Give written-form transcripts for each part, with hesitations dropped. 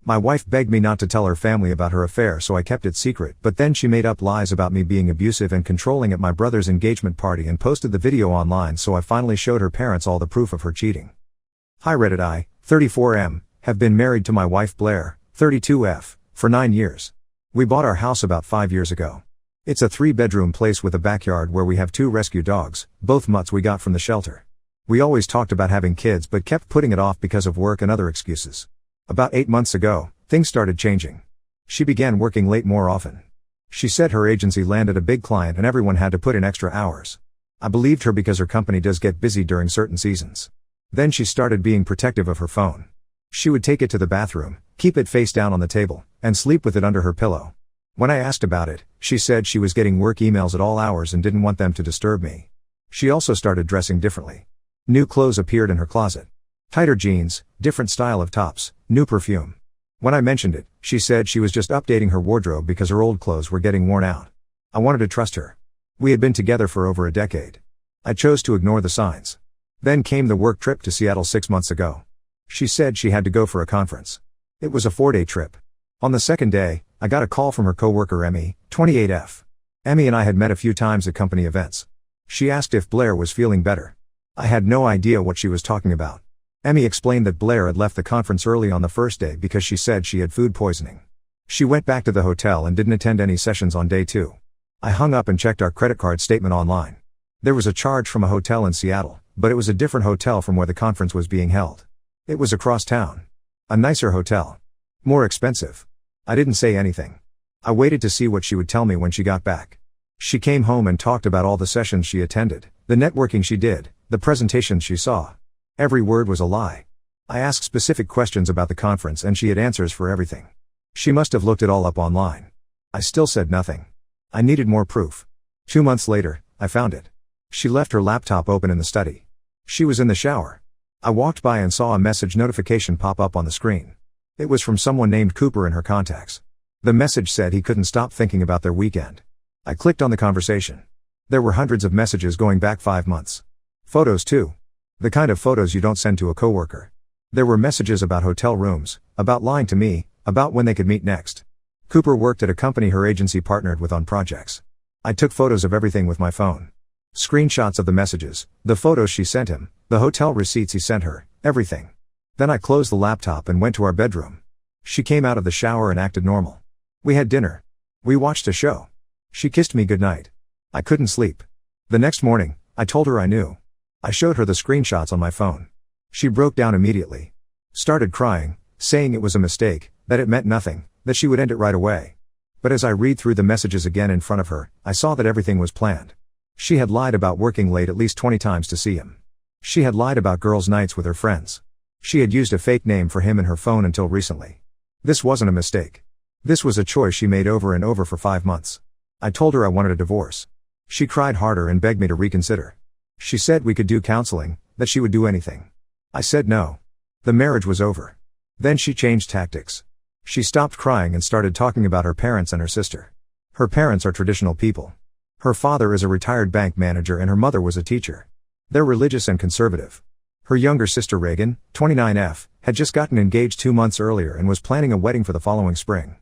My wife begged me not to tell her family about her affair, so I kept it secret, but then she made up lies about me being abusive and controlling at my brother's engagement party and posted the video online, so I finally showed her parents all the proof of her cheating. Hi Reddit, I, 34M, have been married to my wife Blair, 32F, for 9 years. We bought our house about 5 years ago. It's a 3-bedroom place with a backyard where we have 2 rescue dogs, both mutts we got from the shelter. We always talked about having kids but kept putting it off because of work and other excuses. About 8 months ago, things started changing. She began working late more often. She said her agency landed a big client and everyone had to put in extra hours. I believed her because her company does get busy during certain seasons. Then she started being protective of her phone. She would take it to the bathroom, keep it face down on the table, and sleep with it under her pillow. When I asked about it, she said she was getting work emails at all hours and didn't want them to disturb me. She also started dressing differently. New clothes appeared in her closet. Tighter jeans, different style of tops, new perfume. When I mentioned it, she said she was just updating her wardrobe because her old clothes were getting worn out. I wanted to trust her. We had been together for over a decade. I chose to ignore the signs. Then came the work trip to Seattle 6 months ago. She said she had to go for a conference. It was a 4-day trip. On the second day, I got a call from her coworker Emmy, 28F. Emmy and I had met a few times at company events. She asked if Blair was feeling better. I had no idea what she was talking about. Emmy explained that Blair had left the conference early on the first day because she said she had food poisoning. She went back to the hotel and didn't attend any sessions on day 2. I hung up and checked our credit card statement online. There was a charge from a hotel in Seattle, but it was a different hotel from where the conference was being held. It was across town. A nicer hotel. More expensive. I didn't say anything. I waited to see what she would tell me when she got back. She came home and talked about all the sessions she attended, the networking she did, the presentations she saw. Every word was a lie. I asked specific questions about the conference and she had answers for everything. She must have looked it all up online. I still said nothing. I needed more proof. 2 months later, I found it. She left her laptop open in the study. She was in the shower. I walked by and saw a message notification pop up on the screen. It was from someone named Cooper in her contacts. The message said he couldn't stop thinking about their weekend. I clicked on the conversation. There were hundreds of messages going back 5 months. Photos too. The kind of photos you don't send to a coworker. There were messages about hotel rooms, about lying to me, about when they could meet next. Cooper worked at a company her agency partnered with on projects. I took photos of everything with my phone. Screenshots of the messages, the photos she sent him, the hotel receipts he sent her, everything. Then I closed the laptop and went to our bedroom. She came out of the shower and acted normal. We had dinner. We watched a show. She kissed me goodnight. I couldn't sleep. The next morning, I told her I knew. I showed her the screenshots on my phone. She broke down immediately. Started crying, saying it was a mistake, that it meant nothing, that she would end it right away. But as I read through the messages again in front of her, I saw that everything was planned. She had lied about working late at least 20 times to see him. She had lied about girls' nights with her friends. She had used a fake name for him in her phone until recently. This wasn't a mistake. This was a choice she made over and over for 5 months. I told her I wanted a divorce. She cried harder and begged me to reconsider. She said we could do counseling, that she would do anything. I said no. The marriage was over. Then she changed tactics. She stopped crying and started talking about her parents and her sister. Her parents are traditional people. Her father is a retired bank manager and her mother was a teacher. They're religious and conservative. Her younger sister Reagan, 29F, had just gotten engaged 2 months earlier and was planning a wedding for the following spring.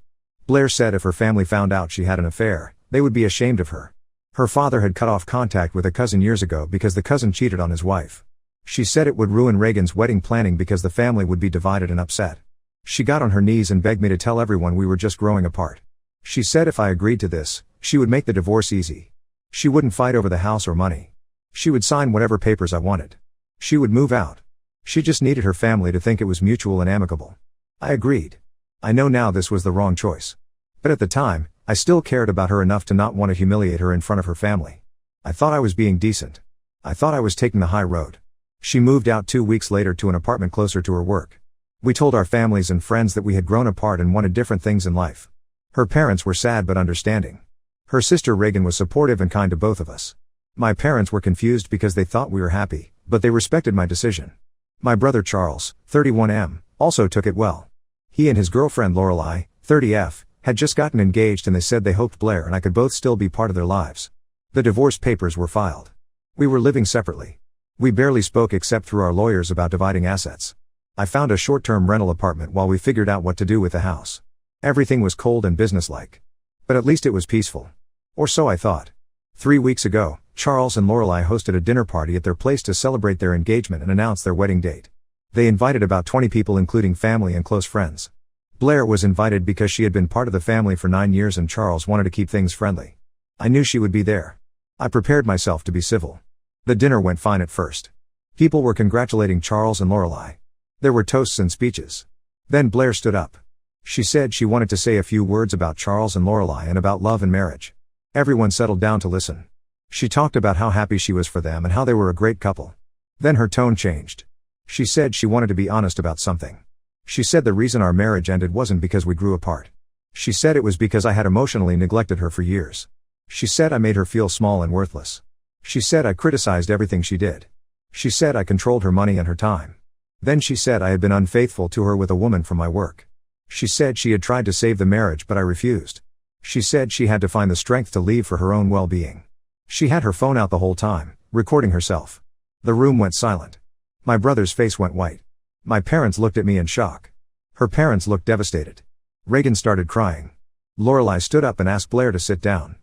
Blair said if her family found out she had an affair, they would be ashamed of her. Her father had cut off contact with a cousin years ago because the cousin cheated on his wife. She said it would ruin Reagan's wedding planning because the family would be divided and upset. She got on her knees and begged me to tell everyone we were just growing apart. She said if I agreed to this, she would make the divorce easy. She wouldn't fight over the house or money. She would sign whatever papers I wanted. She would move out. She just needed her family to think it was mutual and amicable. I agreed. I know now this was the wrong choice. But at the time, I still cared about her enough to not want to humiliate her in front of her family. I thought I was being decent. I thought I was taking the high road. She moved out 2 weeks later to an apartment closer to her work. We told our families and friends that we had grown apart and wanted different things in life. Her parents were sad but understanding. Her sister Reagan was supportive and kind to both of us. My parents were confused because they thought we were happy, but they respected my decision. My brother Charles, 31M, also took it well. He and his girlfriend Lorelei, 30F, had just gotten engaged and they said they hoped Blair and I could both still be part of their lives. The divorce papers were filed. We were living separately. We barely spoke except through our lawyers about dividing assets. I found a short-term rental apartment while we figured out what to do with the house. Everything was cold and businesslike. But at least it was peaceful. Or so I thought. 3 weeks ago, Charles and Lorelai hosted a dinner party at their place to celebrate their engagement and announce their wedding date. They invited about 20 people including family and close friends. Blair was invited because she had been part of the family for 9 years and Charles wanted to keep things friendly. I knew she would be there. I prepared myself to be civil. The dinner went fine at first. People were congratulating Charles and Lorelai. There were toasts and speeches. Then Blair stood up. She said she wanted to say a few words about Charles and Lorelai and about love and marriage. Everyone settled down to listen. She talked about how happy she was for them and how they were a great couple. Then her tone changed. She said she wanted to be honest about something. She said the reason our marriage ended wasn't because we grew apart. She said it was because I had emotionally neglected her for years. She said I made her feel small and worthless. She said I criticized everything she did. She said I controlled her money and her time. Then she said I had been unfaithful to her with a woman from my work. She said she had tried to save the marriage but I refused. She said she had to find the strength to leave for her own well-being. She had her phone out the whole time, recording herself. The room went silent. My brother's face went white. My parents looked at me in shock. Her parents looked devastated. Reagan started crying. Lorelai stood up and asked Blair to sit down.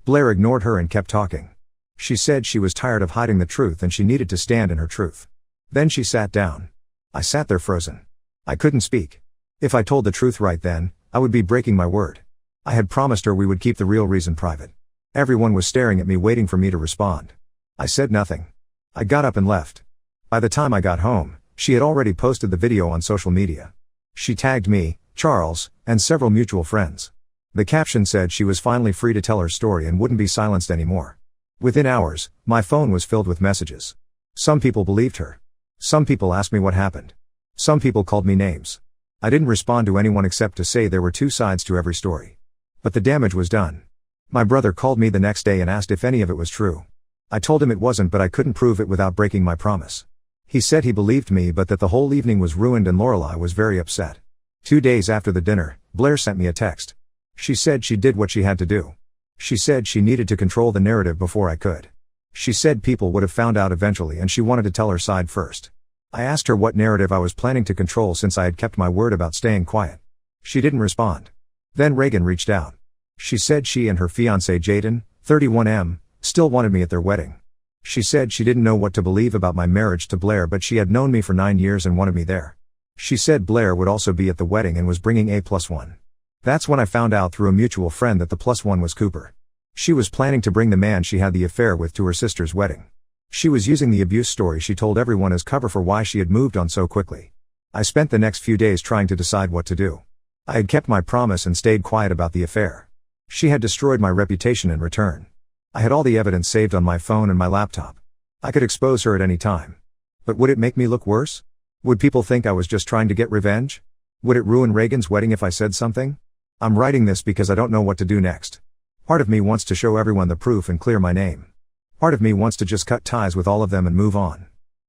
Blair ignored her and kept talking. She said she was tired of hiding the truth and she needed to stand in her truth. Then she sat down. I sat there frozen. I couldn't speak. If I told the truth right then, I would be breaking my word. I had promised her we would keep the real reason private. Everyone was staring at me waiting for me to respond. I said nothing. I got up and left. By the time I got home, she had already posted the video on social media. She tagged me, Charles, and several mutual friends. The caption said she was finally free to tell her story and wouldn't be silenced anymore. Within hours, my phone was filled with messages. Some people believed her. Some people asked me what happened. Some people called me names. I didn't respond to anyone except to say there were two sides to every story. But the damage was done. My brother called me the next day and asked if any of it was true. I told him it wasn't but I couldn't prove it without breaking my promise. He said he believed me but that the whole evening was ruined and Lorelai was very upset. 2 days after the dinner, Blair sent me a text. She said she did what she had to do. She said she needed to control the narrative before I could. She said people would have found out eventually and she wanted to tell her side first. I asked her what narrative I was planning to control since I had kept my word about staying quiet. She didn't respond. Then Reagan reached out. She said she and her fiancé Jaden, 31M, still wanted me at their wedding. She said she didn't know what to believe about my marriage to Blair but she had known me for 9 years and wanted me there. She said Blair would also be at the wedding and was bringing a +1. That's when I found out through a mutual friend that the +1 was Cooper. She was planning to bring the man she had the affair with to her sister's wedding. She was using the abuse story she told everyone as cover for why she had moved on so quickly. I spent the next few days trying to decide what to do. I had kept my promise and stayed quiet about the affair. She had destroyed my reputation in return. I had all the evidence saved on my phone and my laptop. I could expose her at any time. But would it make me look worse? Would people think I was just trying to get revenge? Would it ruin Reagan's wedding if I said something? I'm writing this because I don't know what to do next. Part of me wants to show everyone the proof and clear my name. Part of me wants to just cut ties with all of them and move on.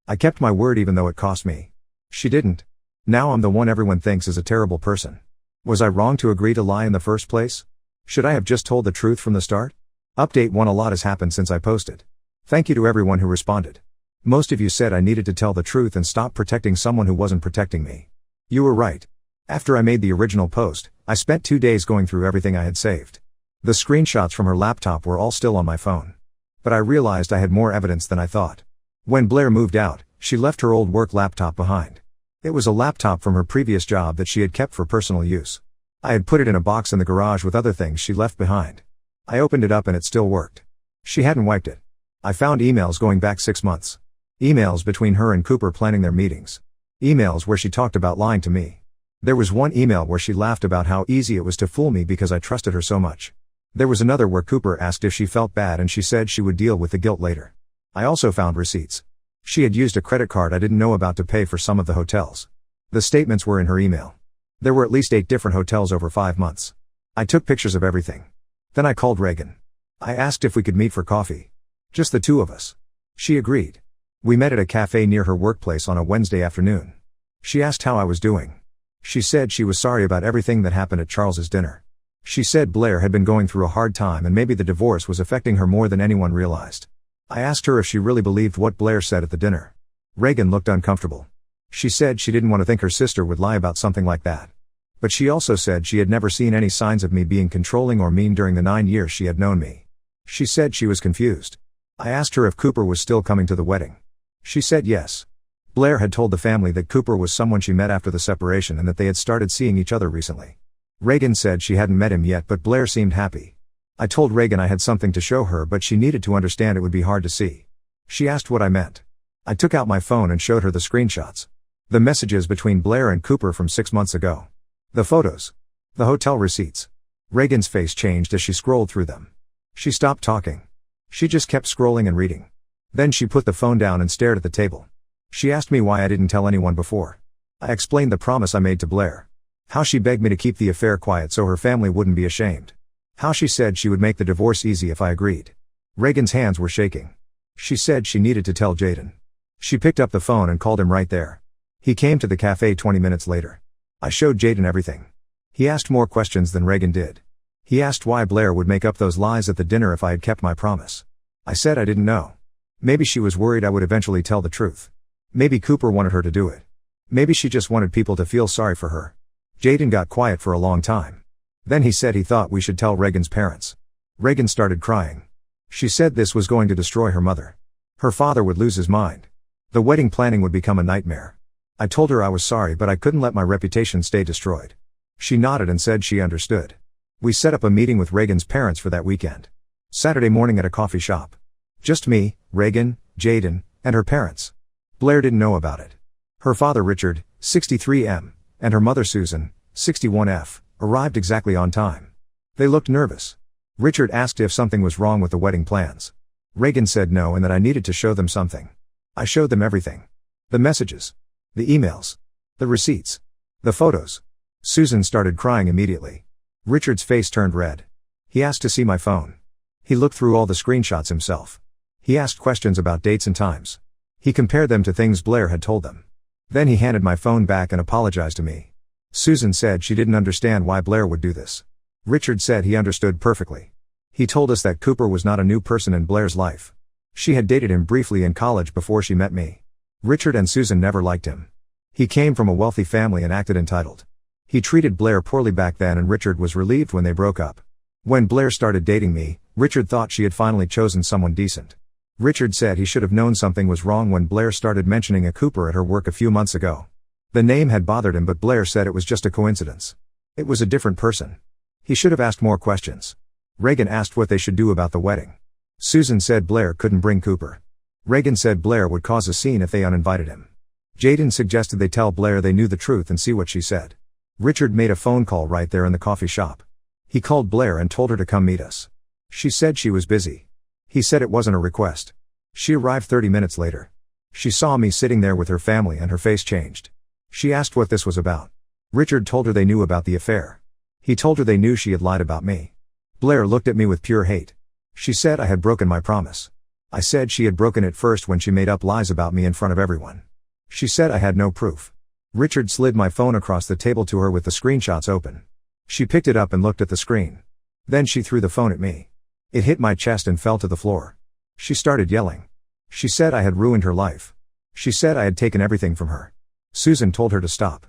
I kept my word even though it cost me. She didn't. Now I'm the one everyone thinks is a terrible person. Was I wrong to agree to lie in the first place? Should I have just told the truth from the start? Update 1: A lot has happened since I posted. Thank you to everyone who responded. Most of you said I needed to tell the truth and stop protecting someone who wasn't protecting me. You were right. After I made the original post, I spent 2 days going through everything I had saved. The screenshots from her laptop were all still on my phone. But I realized I had more evidence than I thought. When Blair moved out, she left her old work laptop behind. It was a laptop from her previous job that she had kept for personal use. I had put it in a box in the garage with other things she left behind. I opened it up and it still worked. She hadn't wiped it. I found emails going back 6 months. Emails between her and Cooper planning their meetings. Emails where she talked about lying to me. There was one email where she laughed about how easy it was to fool me because I trusted her so much. There was another where Cooper asked if she felt bad and she said she would deal with the guilt later. I also found receipts. She had used a credit card I didn't know about to pay for some of the hotels. The statements were in her email. There were at least 8 different hotels over 5 months. I took pictures of everything. Then I called Reagan. I asked if we could meet for coffee. Just the two of us. She agreed. We met at a cafe near her workplace on a Wednesday afternoon. She asked how I was doing. She said she was sorry about everything that happened at Charles's dinner. She said Blair had been going through a hard time and maybe the divorce was affecting her more than anyone realized. I asked her if she really believed what Blair said at the dinner. Reagan looked uncomfortable. She said she didn't want to think her sister would lie about something like that. But she also said she had never seen any signs of me being controlling or mean during the 9 years she had known me. She said she was confused. I asked her if Cooper was still coming to the wedding. She said yes. Blair had told the family that Cooper was someone she met after the separation and that they had started seeing each other recently. Reagan said she hadn't met him yet, but Blair seemed happy. I told Reagan I had something to show her, but she needed to understand it would be hard to see. She asked what I meant. I took out my phone and showed her the screenshots. The messages between Blair and Cooper from 6 months ago. The photos. The hotel receipts. Reagan's face changed as she scrolled through them. She stopped talking. She just kept scrolling and reading. Then she put the phone down and stared at the table. She asked me why I didn't tell anyone before. I explained the promise I made to Blair. How she begged me to keep the affair quiet so her family wouldn't be ashamed. How she said she would make the divorce easy if I agreed. Reagan's hands were shaking. She said she needed to tell Jaden. She picked up the phone and called him right there. He came to the cafe 20 minutes later. I showed Jaden everything. He asked more questions than Reagan did. He asked why Blair would make up those lies at the dinner if I had kept my promise. I said I didn't know. Maybe she was worried I would eventually tell the truth. Maybe Cooper wanted her to do it. Maybe she just wanted people to feel sorry for her. Jaden got quiet for a long time. Then he said he thought we should tell Reagan's parents. Reagan started crying. She said this was going to destroy her mother. Her father would lose his mind. The wedding planning would become a nightmare. I told her I was sorry, but I couldn't let my reputation stay destroyed. She nodded and said she understood. We set up a meeting with Reagan's parents for that weekend. Saturday morning at a coffee shop. Just me, Reagan, Jaden, and her parents. Blair didn't know about it. Her father Richard, 63M, and her mother Susan, 61F, arrived exactly on time. They looked nervous. Richard asked if something was wrong with the wedding plans. Reagan said no and that I needed to show them something. I showed them everything. The messages. The emails. The receipts. The photos. Susan started crying immediately. Richard's face turned red. He asked to see my phone. He looked through all the screenshots himself. He asked questions about dates and times. He compared them to things Blair had told them. Then he handed my phone back and apologized to me. Susan said she didn't understand why Blair would do this. Richard said he understood perfectly. He told us that Cooper was not a new person in Blair's life. She had dated him briefly in college before she met me. Richard and Susan never liked him. He came from a wealthy family and acted entitled. He treated Blair poorly back then, and Richard was relieved when they broke up. When Blair started dating me, Richard thought she had finally chosen someone decent. Richard said he should have known something was wrong when Blair started mentioning a Cooper at her work a few months ago. The name had bothered him, but Blair said it was just a coincidence. It was a different person. He should have asked more questions. Reagan asked what they should do about the wedding. Susan said Blair couldn't bring Cooper. Reagan said Blair would cause a scene if they uninvited him. Jaden suggested they tell Blair they knew the truth and see what she said. Richard made a phone call right there in the coffee shop. He called Blair and told her to come meet us. She said she was busy. He said it wasn't a request. She arrived 30 minutes later. She saw me sitting there with her family and her face changed. She asked what this was about. Richard told her they knew about the affair. He told her they knew she had lied about me. Blair looked at me with pure hate. She said I had broken my promise. I said she had broken it first when she made up lies about me in front of everyone. She said I had no proof. Richard slid my phone across the table to her with the screenshots open. She picked it up and looked at the screen. Then she threw the phone at me. It hit my chest and fell to the floor. She started yelling. She said I had ruined her life. She said I had taken everything from her. Susan told her to stop.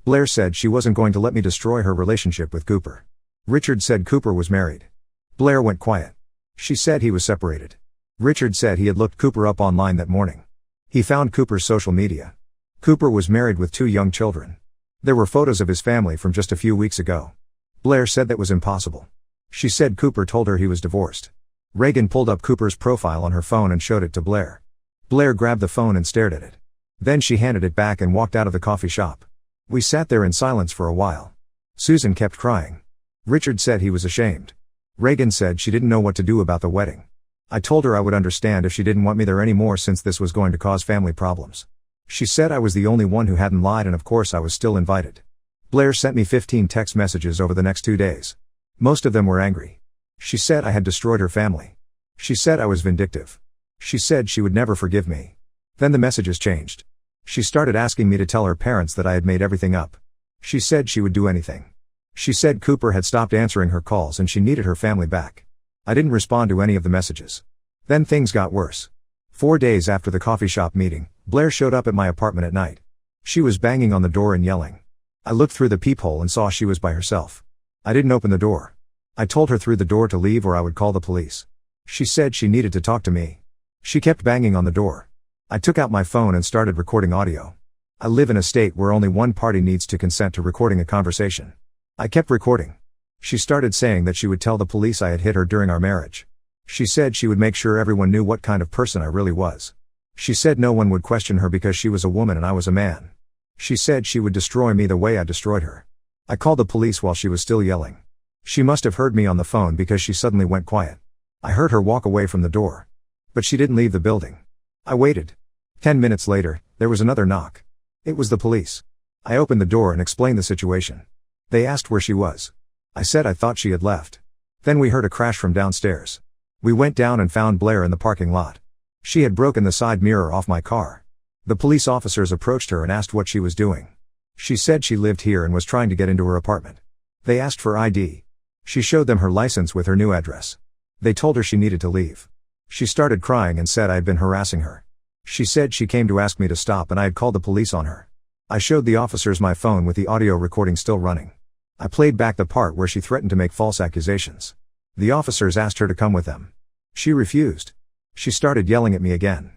Blair said she wasn't going to let me destroy her relationship with Cooper. Richard said Cooper was married. Blair went quiet. She said he was separated. Richard said he had looked Cooper up online that morning. He found Cooper's social media. Cooper was married with 2 young children. There were photos of his family from just a few weeks ago. Blair said that was impossible. She said Cooper told her he was divorced. Reagan pulled up Cooper's profile on her phone and showed it to Blair. Blair grabbed the phone and stared at it. Then she handed it back and walked out of the coffee shop. We sat there in silence for a while. Susan kept crying. Richard said he was ashamed. Reagan said she didn't know what to do about the wedding. I told her I would understand if she didn't want me there anymore, since this was going to cause family problems. She said I was the only one who hadn't lied, and of course I was still invited. Blair sent me 15 text messages over the next 2 days. Most of them were angry. She said I had destroyed her family. She said I was vindictive. She said she would never forgive me. Then the messages changed. She started asking me to tell her parents that I had made everything up. She said she would do anything. She said Cooper had stopped answering her calls and she needed her family back. I didn't respond to any of the messages. Then things got worse. 4 days after the coffee shop meeting, Blair showed up at my apartment at night. She was banging on the door and yelling. I looked through the peephole and saw she was by herself. I didn't open the door. I told her through the door to leave or I would call the police. She said she needed to talk to me. She kept banging on the door. I took out my phone and started recording audio. I live in a state where only one party needs to consent to recording a conversation. I kept recording. She started saying that she would tell the police I had hit her during our marriage. She said she would make sure everyone knew what kind of person I really was. She said no one would question her because she was a woman and I was a man. She said she would destroy me the way I destroyed her. I called the police while she was still yelling. She must have heard me on the phone because she suddenly went quiet. I heard her walk away from the door. But she didn't leave the building. I waited. 10 minutes later, there was another knock. It was the police. I opened the door and explained the situation. They asked where she was. I said I thought she had left. Then we heard a crash from downstairs. We went down and found Blair in the parking lot. She had broken the side mirror off my car. The police officers approached her and asked what she was doing. She said she lived here and was trying to get into her apartment. They asked for ID. She showed them her license with her new address. They told her she needed to leave. She started crying and said I had been harassing her. She said she came to ask me to stop and I had called the police on her. I showed the officers my phone with the audio recording still running. I played back the part where she threatened to make false accusations. The officers asked her to come with them. She refused. She started yelling at me again.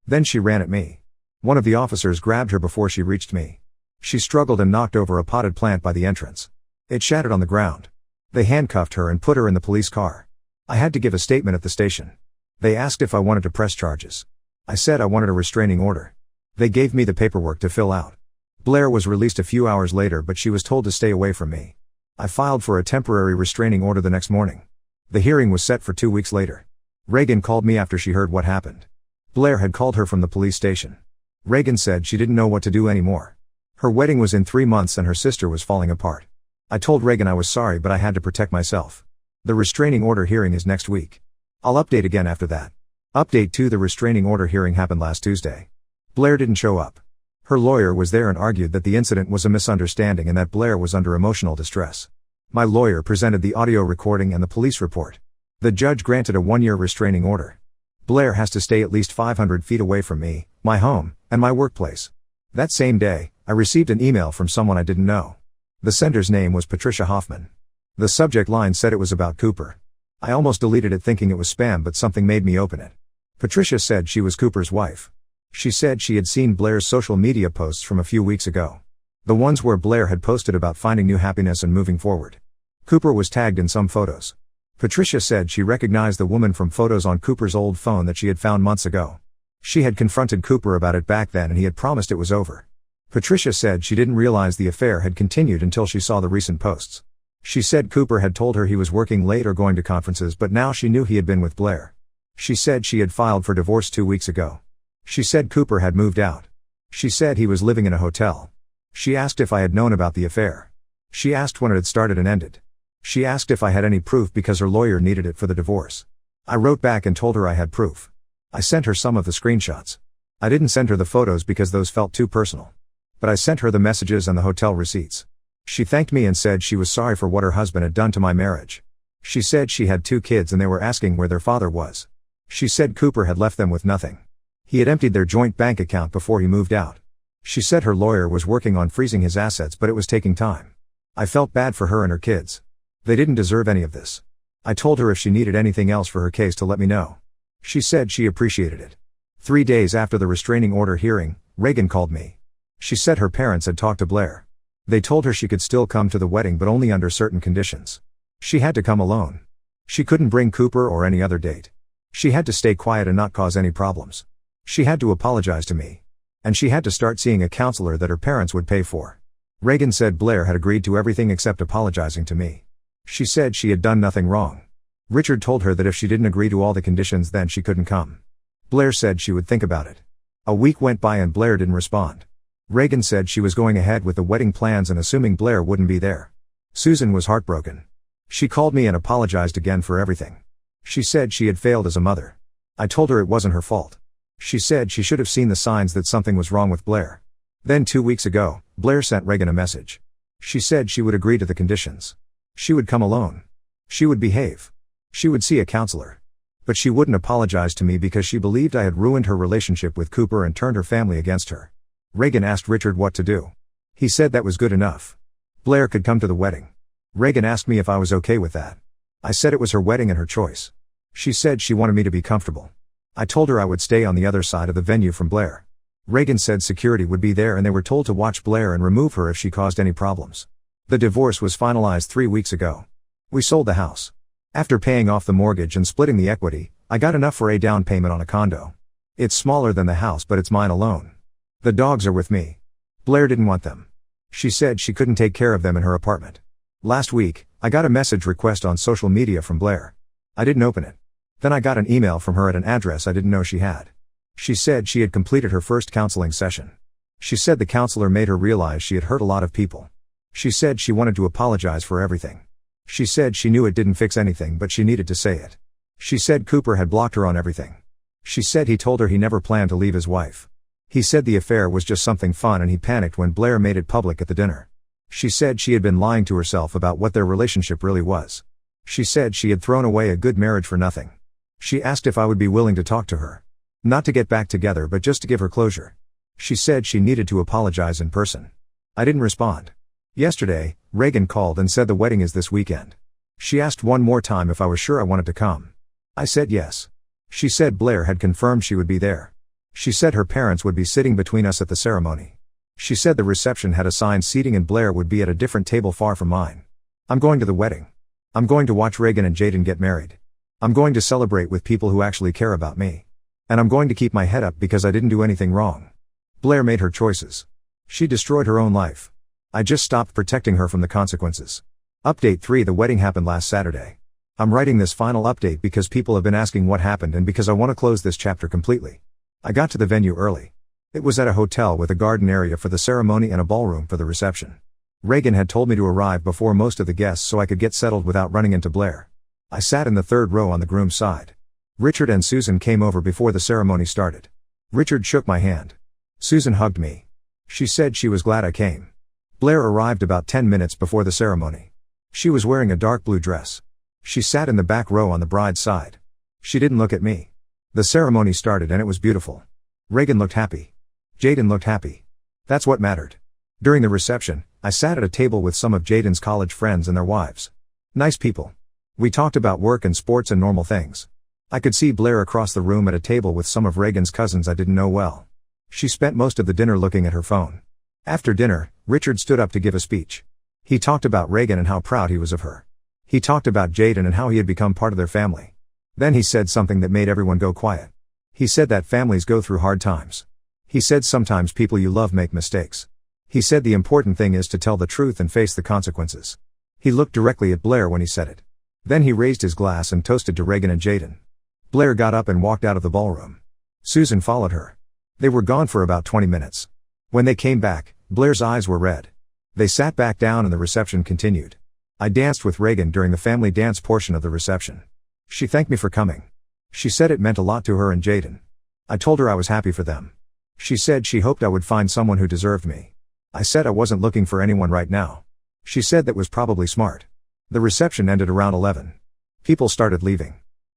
Then she ran at me. One of the officers grabbed her before she reached me. She struggled and knocked over a potted plant by the entrance. It shattered on the ground. They handcuffed her and put her in the police car. I had to give a statement at the station. They asked if I wanted to press charges. I said I wanted a restraining order. They gave me the paperwork to fill out. Blair was released a few hours later, but she was told to stay away from me. I filed for a temporary restraining order the next morning. The hearing was set for 2 weeks later. Reagan called me after she heard what happened. Blair had called her from the police station. Reagan said she didn't know what to do anymore. Her wedding was in 3 months and her sister was falling apart. I told Reagan I was sorry, but I had to protect myself. The restraining order hearing is next week. I'll update again after that. Update 2: the restraining order hearing happened last Tuesday. Blair didn't show up. Her lawyer was there and argued that the incident was a misunderstanding and that Blair was under emotional distress. My lawyer presented the audio recording and the police report. The judge granted a 1-year restraining order. Blair has to stay at least 500 feet away from me, my home, and my workplace. That same day, I received an email from someone I didn't know. The sender's name was Patricia Hoffman. The subject line said it was about Cooper. I almost deleted it thinking it was spam, but something made me open it. Patricia said she was Cooper's wife. She said she had seen Blair's social media posts from a few weeks ago. The ones where Blair had posted about finding new happiness and moving forward. Cooper was tagged in some photos. Patricia said she recognized the woman from photos on Cooper's old phone that she had found months ago. She had confronted Cooper about it back then and he had promised it was over. Patricia said she didn't realize the affair had continued until she saw the recent posts. She said Cooper had told her he was working late or going to conferences, but now she knew he had been with Blair. She said she had filed for divorce 2 weeks ago. She said Cooper had moved out. She said he was living in a hotel. She asked if I had known about the affair. She asked when it had started and ended. She asked if I had any proof because her lawyer needed it for the divorce. I wrote back and told her I had proof. I sent her some of the screenshots. I didn't send her the photos because those felt too personal. But I sent her the messages and the hotel receipts. She thanked me and said she was sorry for what her husband had done to my marriage. She said she had 2 kids and they were asking where their father was. She said Cooper had left them with nothing. He had emptied their joint bank account before he moved out. She said her lawyer was working on freezing his assets, but it was taking time. I felt bad for her and her kids. They didn't deserve any of this. I told her if she needed anything else for her case to let me know. She said she appreciated it. 3 days after the restraining order hearing, Reagan called me. She said her parents had talked to Blair. They told her she could still come to the wedding but only under certain conditions. She had to come alone. She couldn't bring Cooper or any other date. She had to stay quiet and not cause any problems. She had to apologize to me. And she had to start seeing a counselor that her parents would pay for. Reagan said Blair had agreed to everything except apologizing to me. She said she had done nothing wrong. Richard told her that if she didn't agree to all the conditions then she couldn't come. Blair said she would think about it. A week went by and Blair didn't respond. Reagan said she was going ahead with the wedding plans and assuming Blair wouldn't be there. Susan was heartbroken. She called me and apologized again for everything. She said she had failed as a mother. I told her it wasn't her fault. She said she should have seen the signs that something was wrong with Blair. Then 2 weeks ago, Blair sent Reagan a message. She said she would agree to the conditions. She would come alone. She would behave. She would see a counselor. But she wouldn't apologize to me because she believed I had ruined her relationship with Cooper and turned her family against her. Reagan asked Richard what to do. He said that was good enough. Blair could come to the wedding. Reagan asked me if I was okay with that. I said it was her wedding and her choice. She said she wanted me to be comfortable. I told her I would stay on the other side of the venue from Blair. Reagan said security would be there and they were told to watch Blair and remove her if she caused any problems. The divorce was finalized 3 weeks ago. We sold the house. After paying off the mortgage and splitting the equity, I got enough for a down payment on a condo. It's smaller than the house but it's mine alone. The dogs are with me. Blair didn't want them. She said she couldn't take care of them in her apartment. Last week, I got a message request on social media from Blair. I didn't open it. Then I got an email from her at an address I didn't know she had. She said she had completed her first counseling session. She said the counselor made her realize she had hurt a lot of people. She said she wanted to apologize for everything. She said she knew it didn't fix anything but she needed to say it. She said Cooper had blocked her on everything. She said he told her he never planned to leave his wife. He said the affair was just something fun and he panicked when Blair made it public at the dinner. She said she had been lying to herself about what their relationship really was. She said she had thrown away a good marriage for nothing. She asked if I would be willing to talk to her. Not to get back together but just to give her closure. She said she needed to apologize in person. I didn't respond. Yesterday, Reagan called and said the wedding is this weekend. She asked one more time if I was sure I wanted to come. I said yes. She said Blair had confirmed she would be there. She said her parents would be sitting between us at the ceremony. She said the reception had assigned seating and Blair would be at a different table far from mine. I'm going to the wedding. I'm going to watch Reagan and Jaden get married. I'm going to celebrate with people who actually care about me. And I'm going to keep my head up because I didn't do anything wrong. Blair made her choices. She destroyed her own life. I just stopped protecting her from the consequences. Update 3: The wedding happened last Saturday. I'm writing this final update because people have been asking what happened and because I want to close this chapter completely. I got to the venue early. It was at a hotel with a garden area for the ceremony and a ballroom for the reception. Reagan had told me to arrive before most of the guests so I could get settled without running into Blair. I sat in the third row on the groom's side. Richard and Susan came over before the ceremony started. Richard shook my hand. Susan hugged me. She said she was glad I came. Blair arrived about 10 minutes before the ceremony. She was wearing a dark blue dress. She sat in the back row on the bride's side. She didn't look at me. The ceremony started and it was beautiful. Reagan looked happy. Jaden looked happy. That's what mattered. During the reception, I sat at a table with some of Jaden's college friends and their wives. Nice people. We talked about work and sports and normal things. I could see Blair across the room at a table with some of Reagan's cousins I didn't know well. She spent most of the dinner looking at her phone. After dinner, Richard stood up to give a speech. He talked about Reagan and how proud he was of her. He talked about Jaden and how he had become part of their family. Then he said something that made everyone go quiet. He said that families go through hard times. He said sometimes people you love make mistakes. He said the important thing is to tell the truth and face the consequences. He looked directly at Blair when he said it. Then he raised his glass and toasted to Reagan and Jaden. Blair got up and walked out of the ballroom. Susan followed her. They were gone for about 20 minutes. When they came back, Blair's eyes were red. They sat back down and the reception continued. I danced with Reagan during the family dance portion of the reception. She thanked me for coming. She said it meant a lot to her and Jaden. I told her I was happy for them. She said she hoped I would find someone who deserved me. I said I wasn't looking for anyone right now. She said that was probably smart. The reception ended around 11. People started leaving.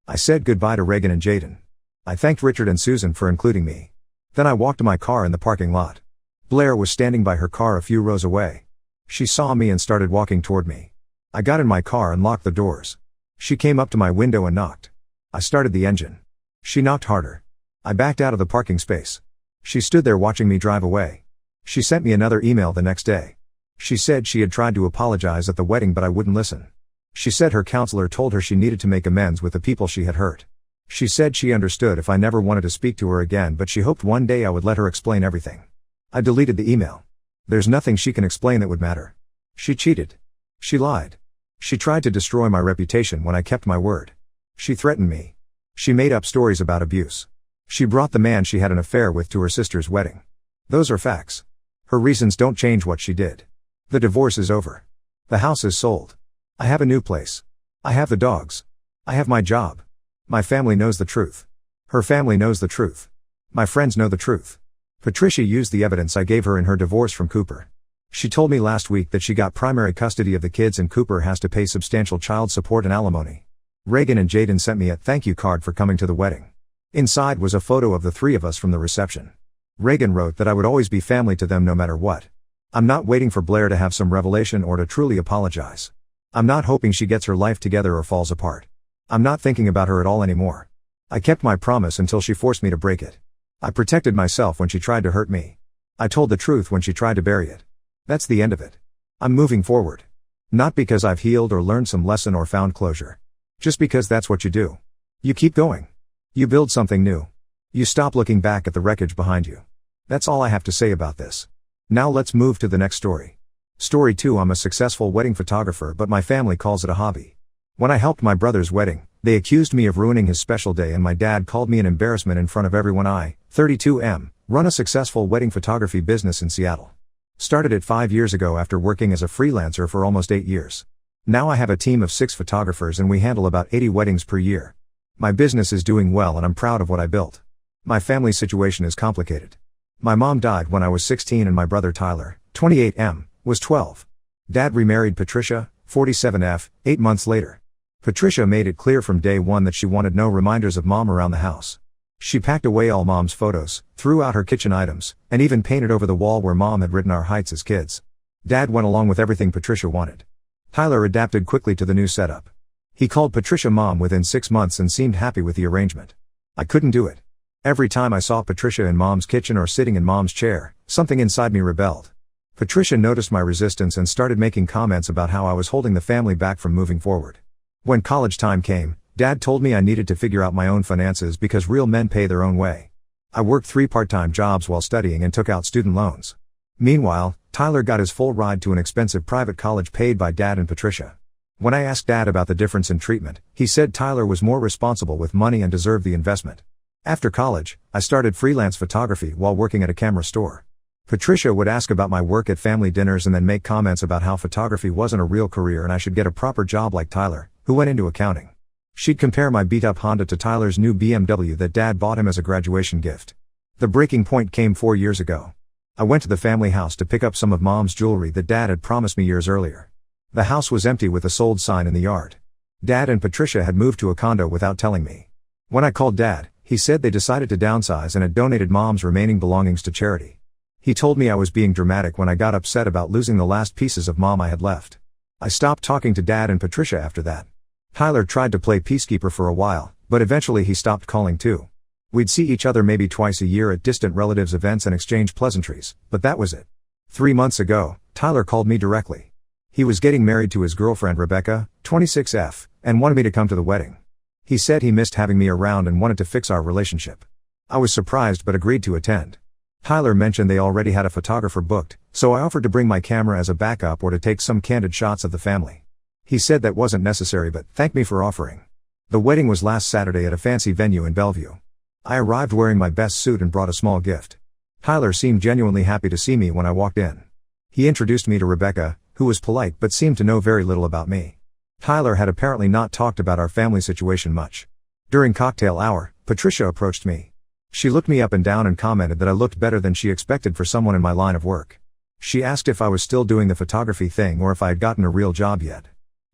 I said goodbye to Reagan and Jaden. I thanked Richard and Susan for including me. Then I walked to my car in the parking lot. Blair was standing by her car a few rows away. She saw me and started walking toward me. I got in my car and locked the doors. She came up to my window and knocked. I started the engine. She knocked harder. I backed out of the parking space. She stood there watching me drive away. She sent me another email the next day. She said she had tried to apologize at the wedding but I wouldn't listen. She said her counselor told her she needed to make amends with the people she had hurt. She said she understood if I never wanted to speak to her again but she hoped one day I would let her explain everything. I deleted the email. There's nothing she can explain that would matter. She cheated. She lied. She tried to destroy my reputation when I kept my word. She threatened me. She made up stories about abuse. She brought the man she had an affair with to her sister's wedding. Those are facts. Her reasons don't change what she did. The divorce is over. The house is sold. I have a new place. I have the dogs. I have my job. My family knows the truth. Her family knows the truth. My friends know the truth. Patricia used the evidence I gave her in her divorce from Cooper. She told me last week that she got primary custody of the kids and Cooper has to pay substantial child support and alimony. Reagan and Jaden sent me a thank you card for coming to the wedding. Inside was a photo of the three of us from the reception. Reagan wrote that I would always be family to them no matter what. I'm not waiting for Blair to have some revelation or to truly apologize. I'm not hoping she gets her life together or falls apart. I'm not thinking about her at all anymore. I kept my promise until she forced me to break it. I protected myself when she tried to hurt me. I told the truth when she tried to bury it. That's the end of it. I'm moving forward. Not because I've healed or learned some lesson or found closure. Just because that's what you do. You keep going. You build something new. You stop looking back at the wreckage behind you. That's all I have to say about this. Now let's move to the next story. Story 2. I'm a successful wedding photographer, but my family calls it a hobby. When I helped my brother's wedding, they accused me of ruining his special day and my dad called me an embarrassment in front of everyone. I, 32M, run a successful wedding photography business in Seattle. Started it 5 years ago after working as a freelancer for almost 8 years. Now I have a team of 6 photographers and we handle about 80 weddings per year. My business is doing well and I'm proud of what I built. My family situation is complicated. My mom died when I was 16 and my brother Tyler, 28M, was 12. Dad remarried Patricia, 47F, 8 months later. Patricia made it clear from day one that she wanted no reminders of mom around the house. She packed away all mom's photos, threw out her kitchen items, and even painted over the wall where mom had written our heights as kids. Dad went along with everything Patricia wanted. Tyler adapted quickly to the new setup. He called Patricia mom within 6 months and seemed happy with the arrangement. I couldn't do it. Every time I saw Patricia in mom's kitchen or sitting in mom's chair, something inside me rebelled. Patricia noticed my resistance and started making comments about how I was holding the family back from moving forward. When college time came, Dad told me I needed to figure out my own finances because real men pay their own way. I worked 3 part-time jobs while studying and took out student loans. Meanwhile, Tyler got his full ride to an expensive private college paid by Dad and Patricia. When I asked Dad about the difference in treatment, he said Tyler was more responsible with money and deserved the investment. After college, I started freelance photography while working at a camera store. Patricia would ask about my work at family dinners and then make comments about how photography wasn't a real career and I should get a proper job like Tyler, who went into accounting. She'd compare my beat-up Honda to Tyler's new BMW that Dad bought him as a graduation gift. The breaking point came 4 years ago. I went to the family house to pick up some of mom's jewelry that Dad had promised me years earlier. The house was empty with a sold sign in the yard. Dad and Patricia had moved to a condo without telling me. When I called Dad, he said they decided to downsize and had donated mom's remaining belongings to charity. He told me I was being dramatic when I got upset about losing the last pieces of mom I had left. I stopped talking to Dad and Patricia after that. Tyler tried to play peacekeeper for a while, but eventually he stopped calling too. We'd see each other maybe twice a year at distant relatives' events and exchange pleasantries, but that was it. 3 months ago, Tyler called me directly. He was getting married to his girlfriend Rebecca, 26F, and wanted me to come to the wedding. He said he missed having me around and wanted to fix our relationship. I was surprised but agreed to attend. Tyler mentioned they already had a photographer booked, so I offered to bring my camera as a backup or to take some candid shots of the family. He said that wasn't necessary but thanked me for offering. The wedding was last Saturday at a fancy venue in Bellevue. I arrived wearing my best suit and brought a small gift. Tyler seemed genuinely happy to see me when I walked in. He introduced me to Rebecca, who was polite but seemed to know very little about me. Tyler had apparently not talked about our family situation much. During cocktail hour, Patricia approached me. She looked me up and down and commented that I looked better than she expected for someone in my line of work. She asked if I was still doing the photography thing or if I had gotten a real job yet.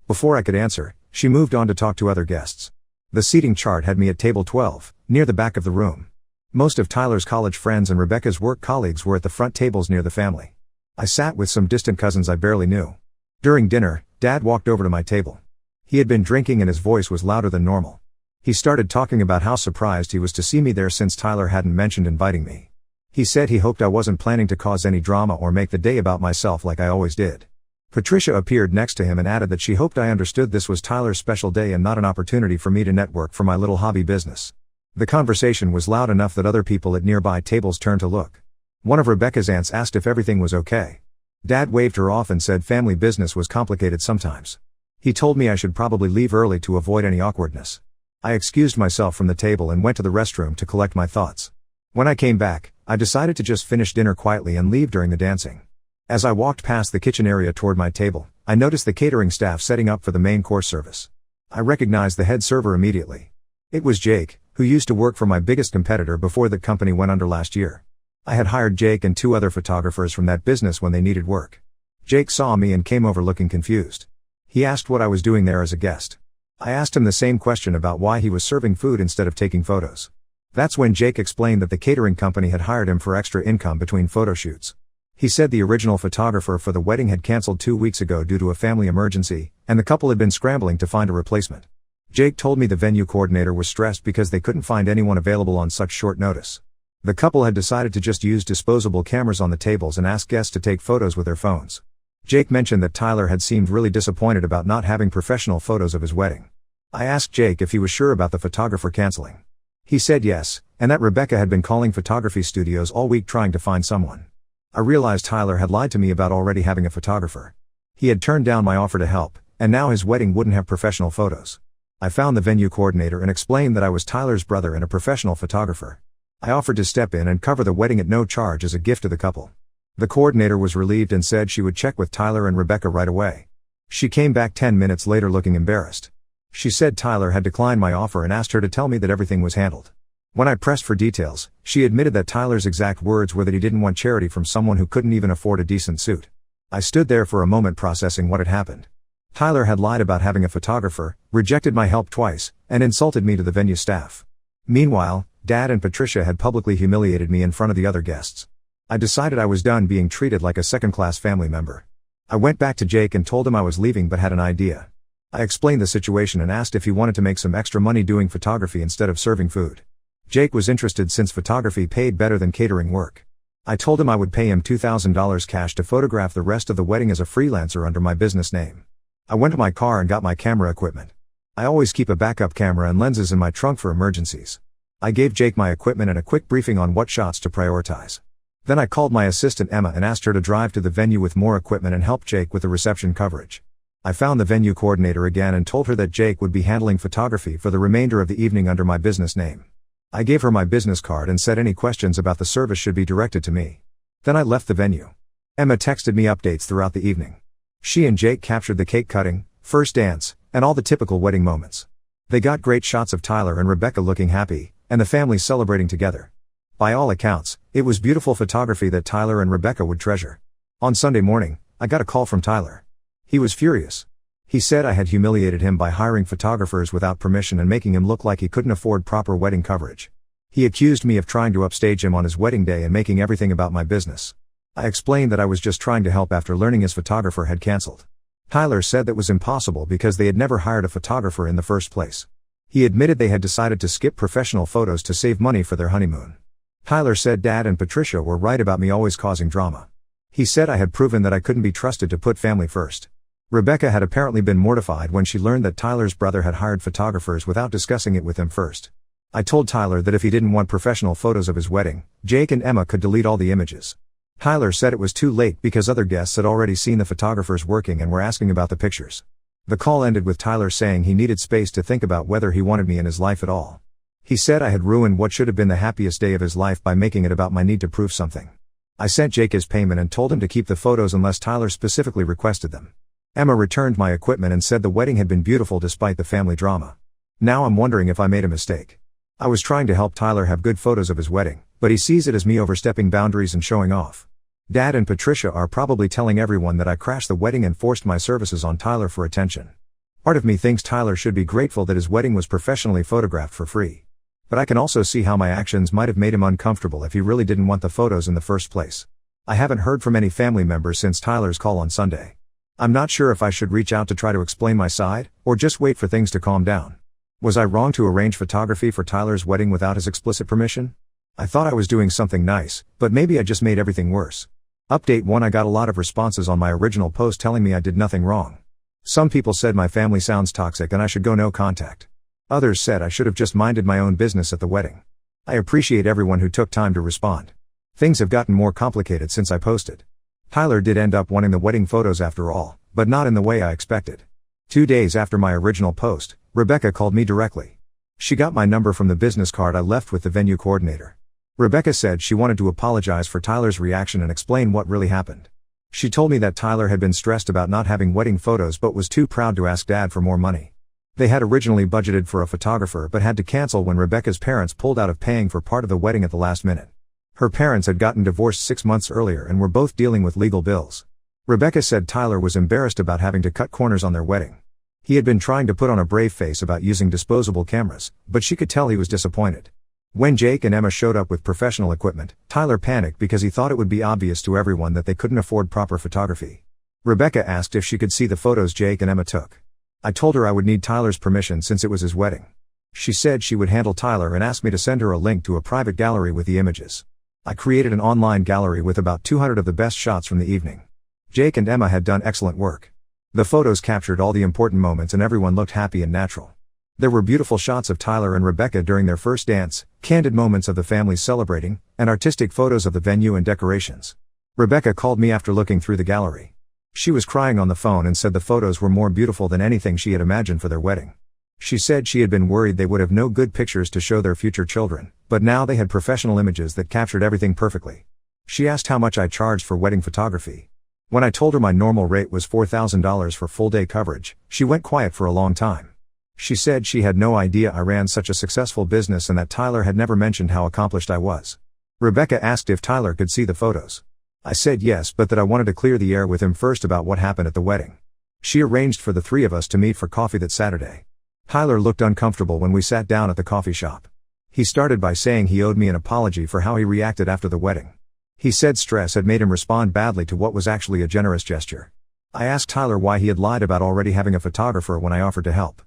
Before I could answer, she moved on to talk to other guests. The seating chart had me at table 12, near the back of the room. Most of Tyler's college friends and Rebecca's work colleagues were at the front tables near the family. I sat with some distant cousins I barely knew. During dinner, Dad walked over to my table. He had been drinking and his voice was louder than normal. He started talking about how surprised he was to see me there since Tyler hadn't mentioned inviting me. He said he hoped I wasn't planning to cause any drama or make the day about myself like I always did. Patricia appeared next to him and added that she hoped I understood this was Tyler's special day and not an opportunity for me to network for my little hobby business. The conversation was loud enough that other people at nearby tables turned to look. One of Rebecca's aunts asked if everything was okay. Dad waved her off and said family business was complicated sometimes. He told me I should probably leave early to avoid any awkwardness. I excused myself from the table and went to the restroom to collect my thoughts. When I came back, I decided to just finish dinner quietly and leave during the dancing. As I walked past the kitchen area toward my table, I noticed the catering staff setting up for the main course service. I recognized the head server immediately. It was Jake, who used to work for my biggest competitor before the company went under last year. I had hired Jake and 2 other photographers from that business when they needed work. Jake saw me and came over looking confused. He asked what I was doing there as a guest. I asked him the same question about why he was serving food instead of taking photos. That's when Jake explained that the catering company had hired him for extra income between photo shoots. He said the original photographer for the wedding had canceled 2 weeks ago due to a family emergency, and the couple had been scrambling to find a replacement. Jake told me the venue coordinator was stressed because they couldn't find anyone available on such short notice. The couple had decided to just use disposable cameras on the tables and ask guests to take photos with their phones. Jake mentioned that Tyler had seemed really disappointed about not having professional photos of his wedding. I asked Jake if he was sure about the photographer canceling. He said yes, and that Rebecca had been calling photography studios all week trying to find someone. I realized Tyler had lied to me about already having a photographer. He had turned down my offer to help, and now his wedding wouldn't have professional photos. I found the venue coordinator and explained that I was Tyler's brother and a professional photographer. I offered to step in and cover the wedding at no charge as a gift to the couple. The coordinator was relieved and said she would check with Tyler and Rebecca right away. She came back 10 minutes later looking embarrassed. She said Tyler had declined my offer and asked her to tell me that everything was handled. When I pressed for details, she admitted that Tyler's exact words were that he didn't want charity from someone who couldn't even afford a decent suit. I stood there for a moment processing what had happened. Tyler had lied about having a photographer, rejected my help twice, and insulted me to the venue staff. Meanwhile, Dad and Patricia had publicly humiliated me in front of the other guests. I decided I was done being treated like a second-class family member. I went back to Jake and told him I was leaving but had an idea. I explained the situation and asked if he wanted to make some extra money doing photography instead of serving food. Jake was interested since photography paid better than catering work. I told him I would pay him $2,000 cash to photograph the rest of the wedding as a freelancer under my business name. I went to my car and got my camera equipment. I always keep a backup camera and lenses in my trunk for emergencies. I gave Jake my equipment and a quick briefing on what shots to prioritize. Then I called my assistant Emma and asked her to drive to the venue with more equipment and help Jake with the reception coverage. I found the venue coordinator again and told her that Jake would be handling photography for the remainder of the evening under my business name. I gave her my business card and said any questions about the service should be directed to me. Then I left the venue. Emma texted me updates throughout the evening. She and Jake captured the cake cutting, first dance, and all the typical wedding moments. They got great shots of Tyler and Rebecca looking happy, and the family celebrating together. By all accounts, it was beautiful photography that Tyler and Rebecca would treasure. On Sunday morning, I got a call from Tyler. He was furious. He said I had humiliated him by hiring photographers without permission and making him look like he couldn't afford proper wedding coverage. He accused me of trying to upstage him on his wedding day and making everything about my business. I explained that I was just trying to help after learning his photographer had canceled. Tyler said that was impossible because they had never hired a photographer in the first place. He admitted they had decided to skip professional photos to save money for their honeymoon. Tyler said Dad and Patricia were right about me always causing drama. He said I had proven that I couldn't be trusted to put family first. Rebecca had apparently been mortified when she learned that Tyler's brother had hired photographers without discussing it with him first. I told Tyler that if he didn't want professional photos of his wedding, Jake and Emma could delete all the images. Tyler said it was too late because other guests had already seen the photographers working and were asking about the pictures. The call ended with Tyler saying he needed space to think about whether he wanted me in his life at all. He said I had ruined what should have been the happiest day of his life by making it about my need to prove something. I sent Jake his payment and told him to keep the photos unless Tyler specifically requested them. Emma returned my equipment and said the wedding had been beautiful despite the family drama. Now I'm wondering if I made a mistake. I was trying to help Tyler have good photos of his wedding, but he sees it as me overstepping boundaries and showing off. Dad and Patricia are probably telling everyone that I crashed the wedding and forced my services on Tyler for attention. Part of me thinks Tyler should be grateful that his wedding was professionally photographed for free. But I can also see how my actions might have made him uncomfortable if he really didn't want the photos in the first place. I haven't heard from any family members since Tyler's call on Sunday. I'm not sure if I should reach out to try to explain my side, or just wait for things to calm down. Was I wrong to arrange photography for Tyler's wedding without his explicit permission? I thought I was doing something nice, but maybe I just made everything worse. Update 1: I got a lot of responses on my original post telling me I did nothing wrong. Some people said my family sounds toxic and I should go no contact. Others said I should have just minded my own business at the wedding. I appreciate everyone who took time to respond. Things have gotten more complicated since I posted. Tyler did end up wanting the wedding photos after all, but not in the way I expected. 2 days after my original post, Rebecca called me directly. She got my number from the business card I left with the venue coordinator. Rebecca said she wanted to apologize for Tyler's reaction and explain what really happened. She told me that Tyler had been stressed about not having wedding photos but was too proud to ask Dad for more money. They had originally budgeted for a photographer but had to cancel when Rebecca's parents pulled out of paying for part of the wedding at the last minute. Her parents had gotten divorced 6 months earlier and were both dealing with legal bills. Rebecca said Tyler was embarrassed about having to cut corners on their wedding. He had been trying to put on a brave face about using disposable cameras, but she could tell he was disappointed. When Jake and Emma showed up with professional equipment, Tyler panicked because he thought it would be obvious to everyone that they couldn't afford proper photography. Rebecca asked if she could see the photos Jake and Emma took. I told her I would need Tyler's permission since it was his wedding. She said she would handle Tyler and asked me to send her a link to a private gallery with the images. I created an online gallery with about 200 of the best shots from the evening. Jake and Emma had done excellent work. The photos captured all the important moments and everyone looked happy and natural. There were beautiful shots of Tyler and Rebecca during their first dance, candid moments of the family celebrating, and artistic photos of the venue and decorations. Rebecca called me after looking through the gallery. She was crying on the phone and said the photos were more beautiful than anything she had imagined for their wedding. She said she had been worried they would have no good pictures to show their future children, but now they had professional images that captured everything perfectly. She asked how much I charged for wedding photography. When I told her my normal rate was $4,000 for full-day coverage, she went quiet for a long time. She said she had no idea I ran such a successful business and that Tyler had never mentioned how accomplished I was. Rebecca asked if Tyler could see the photos. I said yes, but that I wanted to clear the air with him first about what happened at the wedding. She arranged for the three of us to meet for coffee that Saturday. Tyler looked uncomfortable when we sat down at the coffee shop. He started by saying he owed me an apology for how he reacted after the wedding. He said stress had made him respond badly to what was actually a generous gesture. I asked Tyler why he had lied about already having a photographer when I offered to help.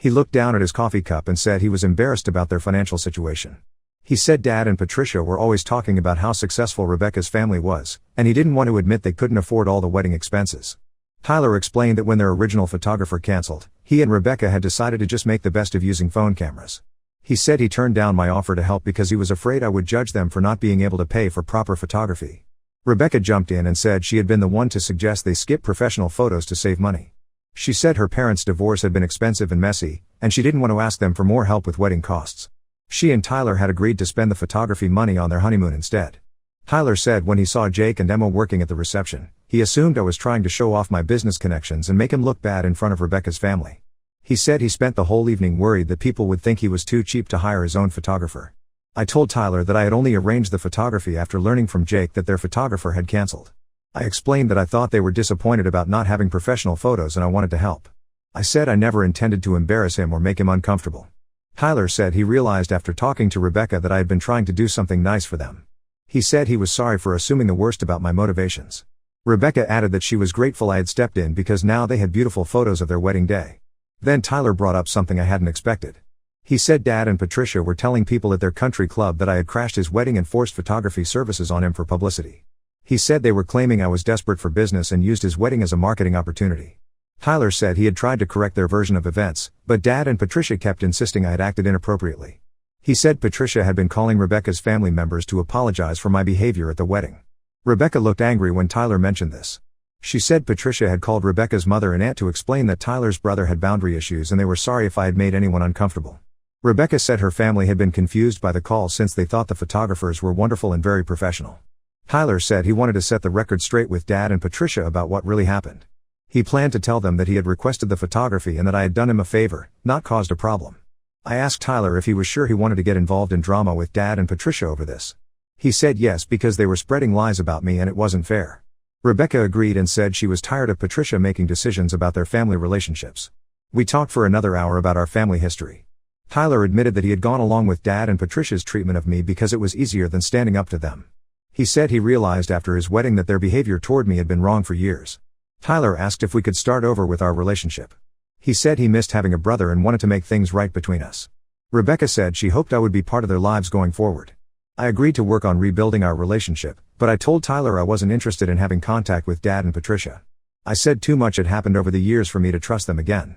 He looked down at his coffee cup and said he was embarrassed about their financial situation. He said Dad and Patricia were always talking about how successful Rebecca's family was, and he didn't want to admit they couldn't afford all the wedding expenses. Tyler explained that when their original photographer canceled, he and Rebecca had decided to just make the best of using phone cameras. He said he turned down my offer to help because he was afraid I would judge them for not being able to pay for proper photography. Rebecca jumped in and said she had been the one to suggest they skip professional photos to save money. She said her parents' divorce had been expensive and messy, and she didn't want to ask them for more help with wedding costs. She and Tyler had agreed to spend the photography money on their honeymoon instead. Tyler said when he saw Jake and Emma working at the reception, he assumed I was trying to show off my business connections and make him look bad in front of Rebecca's family. He said he spent the whole evening worried that people would think he was too cheap to hire his own photographer. I told Tyler that I had only arranged the photography after learning from Jake that their photographer had canceled. I explained that I thought they were disappointed about not having professional photos and I wanted to help. I said I never intended to embarrass him or make him uncomfortable. Tyler said he realized after talking to Rebecca that I had been trying to do something nice for them. He said he was sorry for assuming the worst about my motivations. Rebecca added that she was grateful I had stepped in because now they had beautiful photos of their wedding day. Then Tyler brought up something I hadn't expected. He said Dad and Patricia were telling people at their country club that I had crashed his wedding and forced photography services on him for publicity. He said they were claiming I was desperate for business and used his wedding as a marketing opportunity. Tyler said he had tried to correct their version of events, but Dad and Patricia kept insisting I had acted inappropriately. He said Patricia had been calling Rebecca's family members to apologize for my behavior at the wedding. Rebecca looked angry when Tyler mentioned this. She said Patricia had called Rebecca's mother and aunt to explain that Tyler's brother had boundary issues and they were sorry if I had made anyone uncomfortable. Rebecca said her family had been confused by the call since they thought the photographers were wonderful and very professional. Tyler said he wanted to set the record straight with Dad and Patricia about what really happened. He planned to tell them that he had requested the photography and that I had done him a favor, not caused a problem. I asked Tyler if he was sure he wanted to get involved in drama with Dad and Patricia over this. He said yes because they were spreading lies about me and it wasn't fair. Rebecca agreed and said she was tired of Patricia making decisions about their family relationships. We talked for another hour about our family history. Tyler admitted that he had gone along with Dad and Patricia's treatment of me because it was easier than standing up to them. He said he realized after his wedding that their behavior toward me had been wrong for years. Tyler asked if we could start over with our relationship. He said he missed having a brother and wanted to make things right between us. Rebecca said she hoped I would be part of their lives going forward. I agreed to work on rebuilding our relationship, but I told Tyler I wasn't interested in having contact with Dad and Patricia. I said too much had happened over the years for me to trust them again.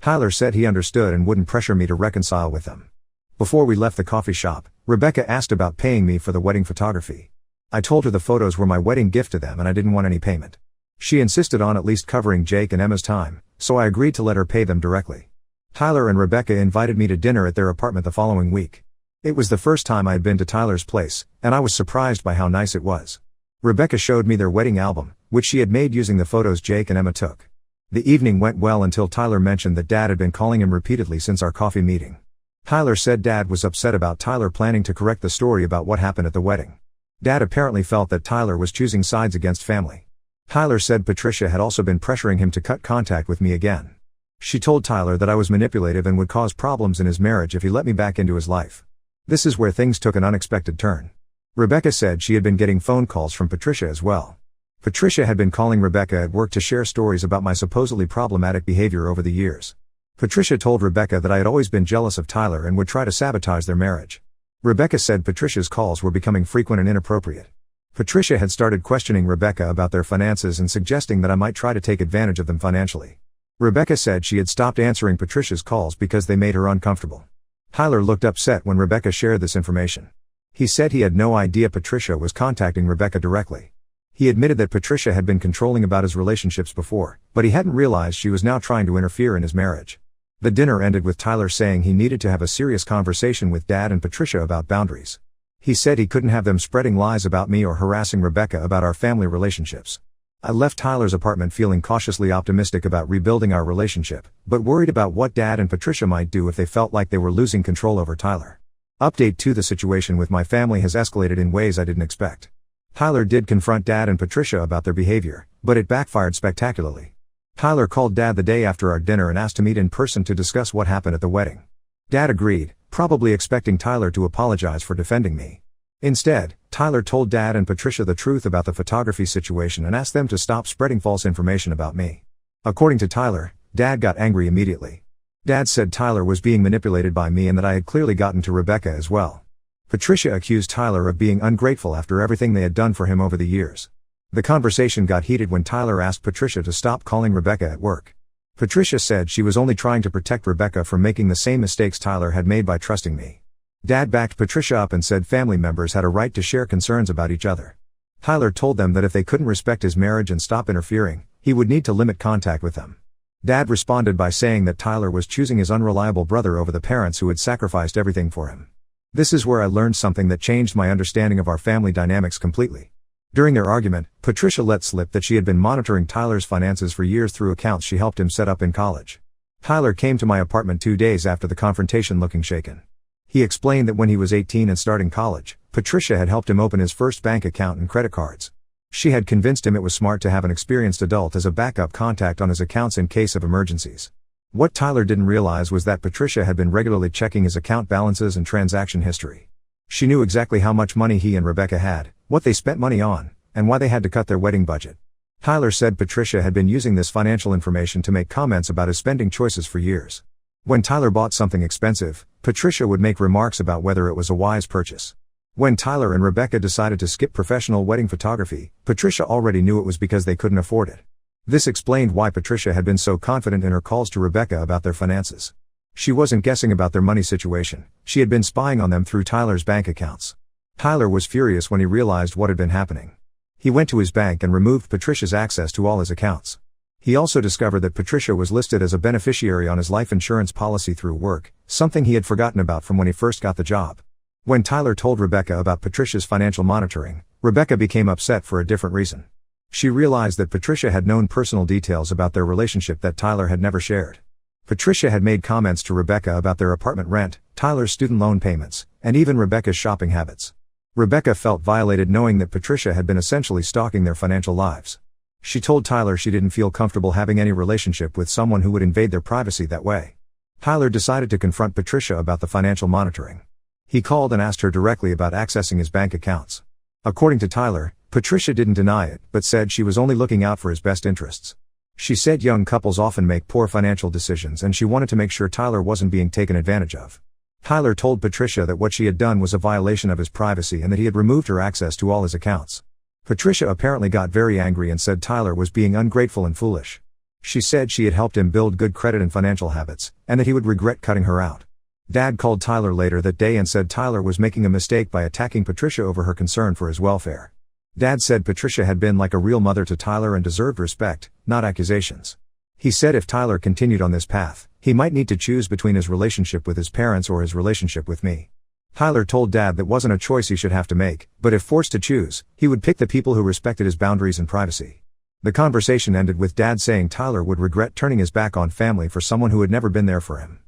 Tyler said he understood and wouldn't pressure me to reconcile with them. Before we left the coffee shop, Rebecca asked about paying me for the wedding photography. I told her the photos were my wedding gift to them and I didn't want any payment. She insisted on at least covering Jake and Emma's time, so I agreed to let her pay them directly. Tyler and Rebecca invited me to dinner at their apartment the following week. It was the first time I had been to Tyler's place, and I was surprised by how nice it was. Rebecca showed me their wedding album, which she had made using the photos Jake and Emma took. The evening went well until Tyler mentioned that Dad had been calling him repeatedly since our coffee meeting. Tyler said Dad was upset about Tyler planning to correct the story about what happened at the wedding. Dad apparently felt that Tyler was choosing sides against family. Tyler said Patricia had also been pressuring him to cut contact with me again. She told Tyler that I was manipulative and would cause problems in his marriage if he let me back into his life. This is where things took an unexpected turn. Rebecca said she had been getting phone calls from Patricia as well. Patricia had been calling Rebecca at work to share stories about my supposedly problematic behavior over the years. Patricia told Rebecca that I had always been jealous of Tyler and would try to sabotage their marriage. Rebecca said Patricia's calls were becoming frequent and inappropriate. Patricia had started questioning Rebecca about their finances and suggesting that I might try to take advantage of them financially. Rebecca said she had stopped answering Patricia's calls because they made her uncomfortable. Tyler looked upset when Rebecca shared this information. He said he had no idea Patricia was contacting Rebecca directly. He admitted that Patricia had been controlling about his relationships before, but he hadn't realized she was now trying to interfere in his marriage. The dinner ended with Tyler saying he needed to have a serious conversation with Dad and Patricia about boundaries. He said he couldn't have them spreading lies about me or harassing Rebecca about our family relationships. I left Tyler's apartment feeling cautiously optimistic about rebuilding our relationship, but worried about what Dad and Patricia might do if they felt like they were losing control over Tyler. Update 2: the situation with my family has escalated in ways I didn't expect. Tyler did confront Dad and Patricia about their behavior, but it backfired spectacularly. Tyler called Dad the day after our dinner and asked to meet in person to discuss what happened at the wedding. Dad agreed, probably expecting Tyler to apologize for defending me. Instead, Tyler told Dad and Patricia the truth about the photography situation and asked them to stop spreading false information about me. According to Tyler, Dad got angry immediately. Dad said Tyler was being manipulated by me and that I had clearly gotten to Rebecca as well. Patricia accused Tyler of being ungrateful after everything they had done for him over the years. The conversation got heated when Tyler asked Patricia to stop calling Rebecca at work. Patricia said she was only trying to protect Rebecca from making the same mistakes Tyler had made by trusting me. Dad backed Patricia up and said family members had a right to share concerns about each other. Tyler told them that if they couldn't respect his marriage and stop interfering, he would need to limit contact with them. Dad responded by saying that Tyler was choosing his unreliable brother over the parents who had sacrificed everything for him. This is where I learned something that changed my understanding of our family dynamics completely. During their argument, Patricia let slip that she had been monitoring Tyler's finances for years through accounts she helped him set up in college. Tyler came to my apartment 2 days after the confrontation looking shaken. He explained that when he was 18 and starting college, Patricia had helped him open his first bank account and credit cards. She had convinced him it was smart to have an experienced adult as a backup contact on his accounts in case of emergencies. What Tyler didn't realize was that Patricia had been regularly checking his account balances and transaction history. She knew exactly how much money he and Rebecca had, what they spent money on, and why they had to cut their wedding budget. Tyler said Patricia had been using this financial information to make comments about his spending choices for years. When Tyler bought something expensive, Patricia would make remarks about whether it was a wise purchase. When Tyler and Rebecca decided to skip professional wedding photography, Patricia already knew it was because they couldn't afford it. This explained why Patricia had been so confident in her calls to Rebecca about their finances. She wasn't guessing about their money situation, she had been spying on them through Tyler's bank accounts. Tyler was furious when he realized what had been happening. He went to his bank and removed Patricia's access to all his accounts. He also discovered that Patricia was listed as a beneficiary on his life insurance policy through work, something he had forgotten about from when he first got the job. When Tyler told Rebecca about Patricia's financial monitoring, Rebecca became upset for a different reason. She realized that Patricia had known personal details about their relationship that Tyler had never shared. Patricia had made comments to Rebecca about their apartment rent, Tyler's student loan payments, and even Rebecca's shopping habits. Rebecca felt violated knowing that Patricia had been essentially stalking their financial lives. She told Tyler she didn't feel comfortable having any relationship with someone who would invade their privacy that way. Tyler decided to confront Patricia about the financial monitoring. He called and asked her directly about accessing his bank accounts. According to Tyler, Patricia didn't deny it, but said she was only looking out for his best interests. She said young couples often make poor financial decisions and she wanted to make sure Tyler wasn't being taken advantage of. Tyler told Patricia that what she had done was a violation of his privacy and that he had removed her access to all his accounts. Patricia apparently got very angry and said Tyler was being ungrateful and foolish. She said she had helped him build good credit and financial habits, and that he would regret cutting her out. Dad called Tyler later that day and said Tyler was making a mistake by attacking Patricia over her concern for his welfare. Dad said Patricia had been like a real mother to Tyler and deserved respect, not accusations. He said if Tyler continued on this path, he might need to choose between his relationship with his parents or his relationship with me. Tyler told Dad that wasn't a choice he should have to make, but if forced to choose, he would pick the people who respected his boundaries and privacy. The conversation ended with Dad saying Tyler would regret turning his back on family for someone who had never been there for him.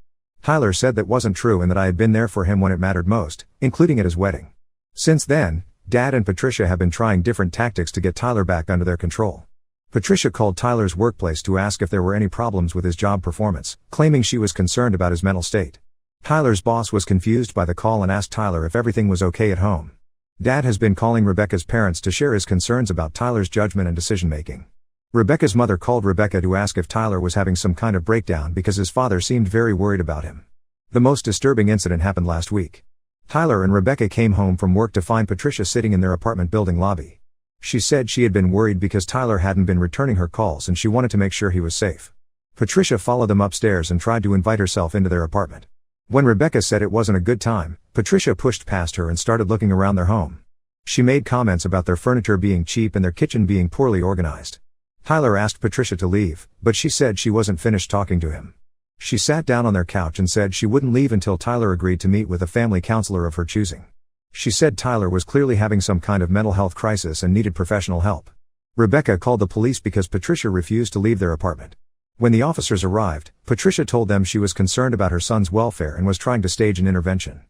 Tyler said that wasn't true and that I had been there for him when it mattered most, including at his wedding. Since then, Dad and Patricia have been trying different tactics to get Tyler back under their control. Patricia called Tyler's workplace to ask if there were any problems with his job performance, claiming she was concerned about his mental state. Tyler's boss was confused by the call and asked Tyler if everything was okay at home. Dad has been calling Rebecca's parents to share his concerns about Tyler's judgment and decision-making. Rebecca's mother called Rebecca to ask if Tyler was having some kind of breakdown because his father seemed very worried about him. The most disturbing incident happened last week. Tyler and Rebecca came home from work to find Patricia sitting in their apartment building lobby. She said she had been worried because Tyler hadn't been returning her calls and she wanted to make sure he was safe. Patricia followed them upstairs and tried to invite herself into their apartment. When Rebecca said it wasn't a good time, Patricia pushed past her and started looking around their home. She made comments about their furniture being cheap and their kitchen being poorly organized. Tyler asked Patricia to leave, but she said she wasn't finished talking to him. She sat down on their couch and said she wouldn't leave until Tyler agreed to meet with a family counselor of her choosing. She said Tyler was clearly having some kind of mental health crisis and needed professional help. Rebecca called the police because Patricia refused to leave their apartment. When the officers arrived, Patricia told them she was concerned about her son's welfare and was trying to stage an intervention.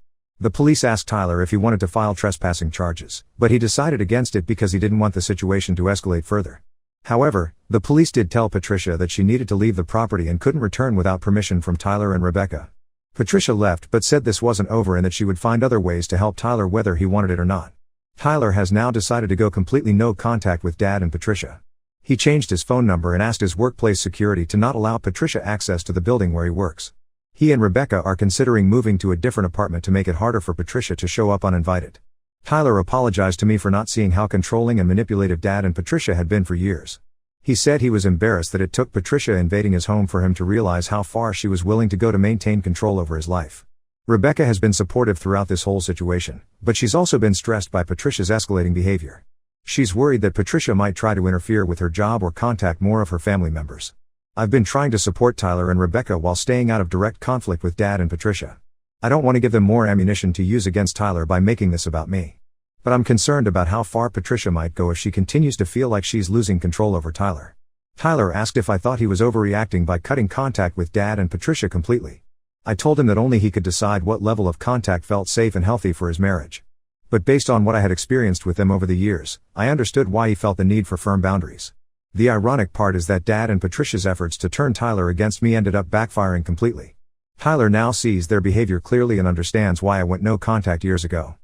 The police asked Tyler if he wanted to file trespassing charges, but he decided against it because he didn't want the situation to escalate further. However, the police did tell Patricia that she needed to leave the property and couldn't return without permission from Tyler and Rebecca. Patricia left but said this wasn't over and that she would find other ways to help Tyler whether he wanted it or not. Tyler has now decided to go completely no contact with Dad and Patricia. He changed his phone number and asked his workplace security to not allow Patricia access to the building where he works. He and Rebecca are considering moving to a different apartment to make it harder for Patricia to show up uninvited. Tyler apologized to me for not seeing how controlling and manipulative Dad and Patricia had been for years. He said he was embarrassed that it took Patricia invading his home for him to realize how far she was willing to go to maintain control over his life. Rebecca has been supportive throughout this whole situation, but she's also been stressed by Patricia's escalating behavior. She's worried that Patricia might try to interfere with her job or contact more of her family members. I've been trying to support Tyler and Rebecca while staying out of direct conflict with Dad and Patricia. I don't want to give them more ammunition to use against Tyler by making this about me. But I'm concerned about how far Patricia might go if she continues to feel like she's losing control over Tyler. Tyler asked if I thought he was overreacting by cutting contact with Dad and Patricia completely. I told him that only he could decide what level of contact felt safe and healthy for his marriage. But based on what I had experienced with them over the years, I understood why he felt the need for firm boundaries. The ironic part is that Dad and Patricia's efforts to turn Tyler against me ended up backfiring completely. Tyler now sees their behavior clearly and understands why I went no contact years ago.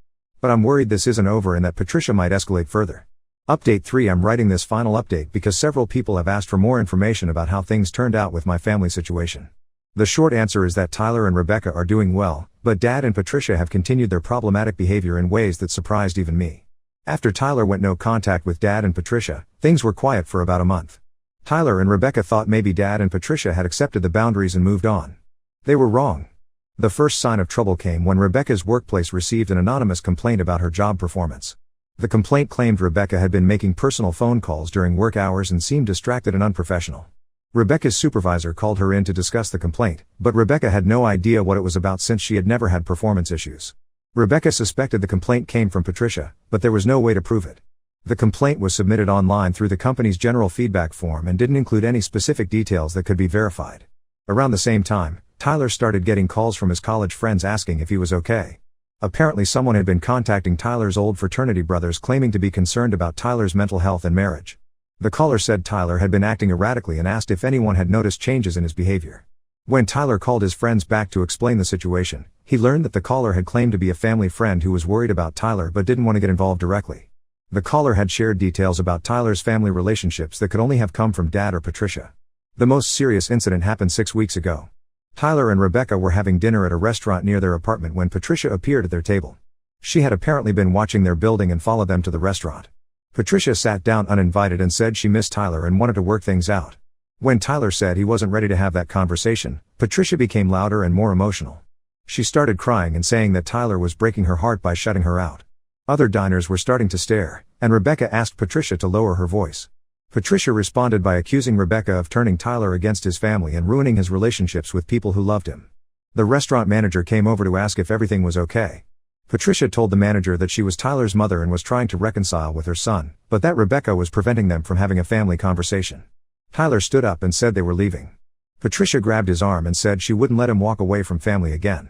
But I'm worried this isn't over and that Patricia might escalate further. Update 3: I'm writing this final update because several people have asked for more information about how things turned out with my family situation. The short answer is that Tyler and Rebecca are doing well, but Dad and Patricia have continued their problematic behavior in ways that surprised even me. After Tyler went no contact with Dad and Patricia, things were quiet for about a month. Tyler and Rebecca thought maybe Dad and Patricia had accepted the boundaries and moved on. They were wrong. The first sign of trouble came when Rebecca's workplace received an anonymous complaint about her job performance. The complaint claimed Rebecca had been making personal phone calls during work hours and seemed distracted and unprofessional. Rebecca's supervisor called her in to discuss the complaint, but Rebecca had no idea what it was about since she had never had performance issues. Rebecca suspected the complaint came from Patricia, but there was no way to prove it. The complaint was submitted online through the company's general feedback form and didn't include any specific details that could be verified. Around the same time, Tyler started getting calls from his college friends asking if he was okay. Apparently someone had been contacting Tyler's old fraternity brothers claiming to be concerned about Tyler's mental health and marriage. The caller said Tyler had been acting erratically and asked if anyone had noticed changes in his behavior. When Tyler called his friends back to explain the situation, he learned that the caller had claimed to be a family friend who was worried about Tyler but didn't want to get involved directly. The caller had shared details about Tyler's family relationships that could only have come from Dad or Patricia. The most serious incident happened 6 weeks ago. Tyler and Rebecca were having dinner at a restaurant near their apartment when Patricia appeared at their table. She had apparently been watching their building and followed them to the restaurant. Patricia sat down uninvited and said she missed Tyler and wanted to work things out. When Tyler said he wasn't ready to have that conversation, Patricia became louder and more emotional. She started crying and saying that Tyler was breaking her heart by shutting her out. Other diners were starting to stare, and Rebecca asked Patricia to lower her voice. Patricia responded by accusing Rebecca of turning Tyler against his family and ruining his relationships with people who loved him. The restaurant manager came over to ask if everything was okay. Patricia told the manager that she was Tyler's mother and was trying to reconcile with her son, but that Rebecca was preventing them from having a family conversation. Tyler stood up and said they were leaving. Patricia grabbed his arm and said she wouldn't let him walk away from family again.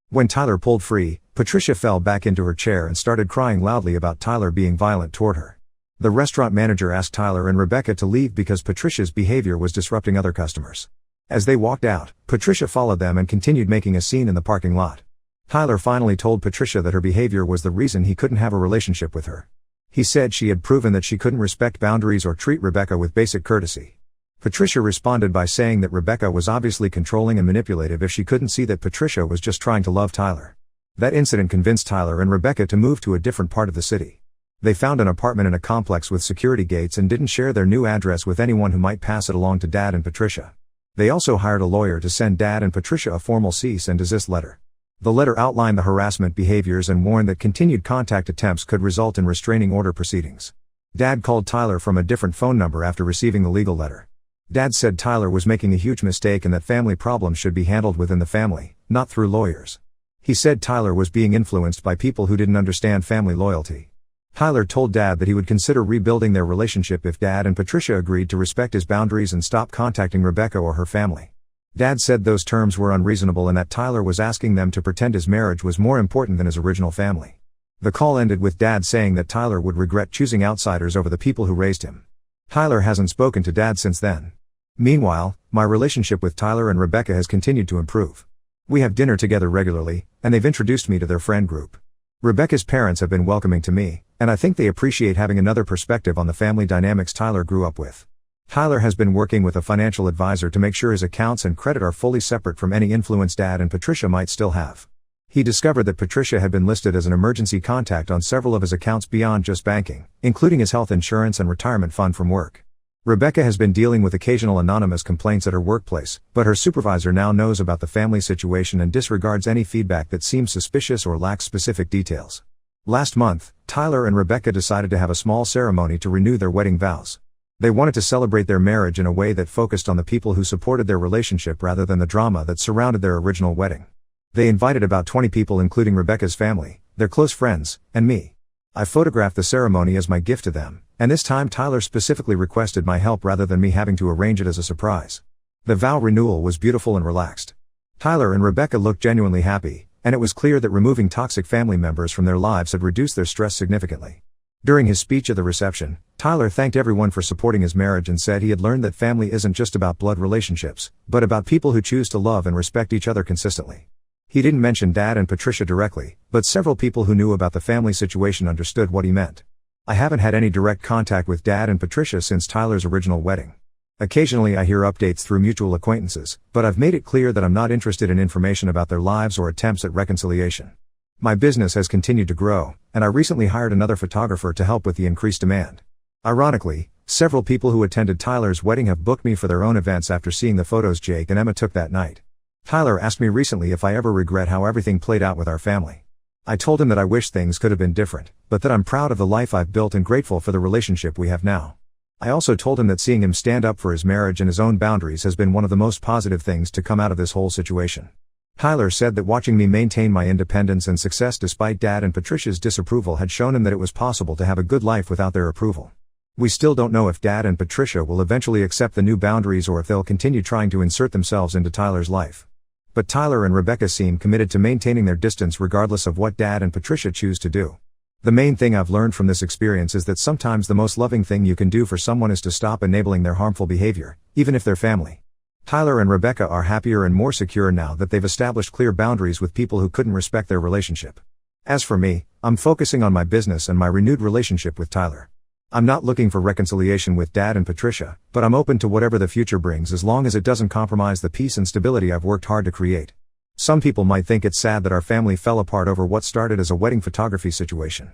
When Tyler pulled free, Patricia fell back into her chair and started crying loudly about Tyler being violent toward her. The restaurant manager asked Tyler and Rebecca to leave because Patricia's behavior was disrupting other customers. As they walked out, Patricia followed them and continued making a scene in the parking lot. Tyler finally told Patricia that her behavior was the reason he couldn't have a relationship with her. He said she had proven that she couldn't respect boundaries or treat Rebecca with basic courtesy. Patricia responded by saying that Rebecca was obviously controlling and manipulative if she couldn't see that Patricia was just trying to love Tyler. That incident convinced Tyler and Rebecca to move to a different part of the city. They found an apartment in a complex with security gates and didn't share their new address with anyone who might pass it along to Dad and Patricia. They also hired a lawyer to send Dad and Patricia a formal cease and desist letter. The letter outlined the harassment behaviors and warned that continued contact attempts could result in restraining order proceedings. Dad called Tyler from a different phone number after receiving the legal letter. Dad said Tyler was making a huge mistake and that family problems should be handled within the family, not through lawyers. He said Tyler was being influenced by people who didn't understand family loyalty. Tyler told Dad that he would consider rebuilding their relationship if Dad and Patricia agreed to respect his boundaries and stop contacting Rebecca or her family. Dad said those terms were unreasonable and that Tyler was asking them to pretend his marriage was more important than his original family. The call ended with Dad saying that Tyler would regret choosing outsiders over the people who raised him. Tyler hasn't spoken to Dad since then. Meanwhile, my relationship with Tyler and Rebecca has continued to improve. We have dinner together regularly, and they've introduced me to their friend group. Rebecca's parents have been welcoming to me, and I think they appreciate having another perspective on the family dynamics Tyler grew up with. Tyler has been working with a financial advisor to make sure his accounts and credit are fully separate from any influence Dad and Patricia might still have. He discovered that Patricia had been listed as an emergency contact on several of his accounts beyond just banking, including his health insurance and retirement fund from work. Rebecca has been dealing with occasional anonymous complaints at her workplace, but her supervisor now knows about the family situation and disregards any feedback that seems suspicious or lacks specific details. Last month, Tyler and Rebecca decided to have a small ceremony to renew their wedding vows. They wanted to celebrate their marriage in a way that focused on the people who supported their relationship rather than the drama that surrounded their original wedding. They invited about 20 people including Rebecca's family, their close friends, and me. I photographed the ceremony as my gift to them, and this time Tyler specifically requested my help rather than me having to arrange it as a surprise. The vow renewal was beautiful and relaxed. Tyler and Rebecca looked genuinely happy, and it was clear that removing toxic family members from their lives had reduced their stress significantly. During his speech at the reception, Tyler thanked everyone for supporting his marriage and said he had learned that family isn't just about blood relationships, but about people who choose to love and respect each other consistently. He didn't mention Dad and Patricia directly, but several people who knew about the family situation understood what he meant. I haven't had any direct contact with Dad and Patricia since Tyler's original wedding. Occasionally I hear updates through mutual acquaintances, but I've made it clear that I'm not interested in information about their lives or attempts at reconciliation. My business has continued to grow, and I recently hired another photographer to help with the increased demand. Ironically, several people who attended Tyler's wedding have booked me for their own events after seeing the photos Jake and Emma took that night. Tyler asked me recently if I ever regret how everything played out with our family. I told him that I wish things could have been different, but that I'm proud of the life I've built and grateful for the relationship we have now. I also told him that seeing him stand up for his marriage and his own boundaries has been one of the most positive things to come out of this whole situation. Tyler said that watching me maintain my independence and success despite Dad and Patricia's disapproval had shown him that it was possible to have a good life without their approval. We still don't know if Dad and Patricia will eventually accept the new boundaries or if they'll continue trying to insert themselves into Tyler's life. But Tyler and Rebecca seem committed to maintaining their distance regardless of what Dad and Patricia choose to do. The main thing I've learned from this experience is that sometimes the most loving thing you can do for someone is to stop enabling their harmful behavior, even if they're family. Tyler and Rebecca are happier and more secure now that they've established clear boundaries with people who couldn't respect their relationship. As for me, I'm focusing on my business and my renewed relationship with Tyler. I'm not looking for reconciliation with Dad and Patricia, but I'm open to whatever the future brings as long as it doesn't compromise the peace and stability I've worked hard to create. Some people might think it's sad that our family fell apart over what started as a wedding photography situation.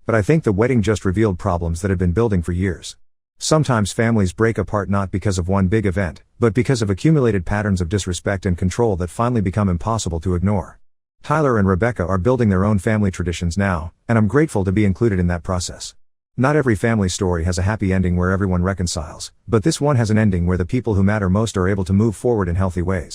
But I think the wedding just revealed problems that had been building for years. Sometimes families break apart not because of one big event, but because of accumulated patterns of disrespect and control that finally become impossible to ignore. Tyler and Rebecca are building their own family traditions now, and I'm grateful to be included in that process. Not every family story has a happy ending where everyone reconciles, but this one has an ending where the people who matter most are able to move forward in healthy ways.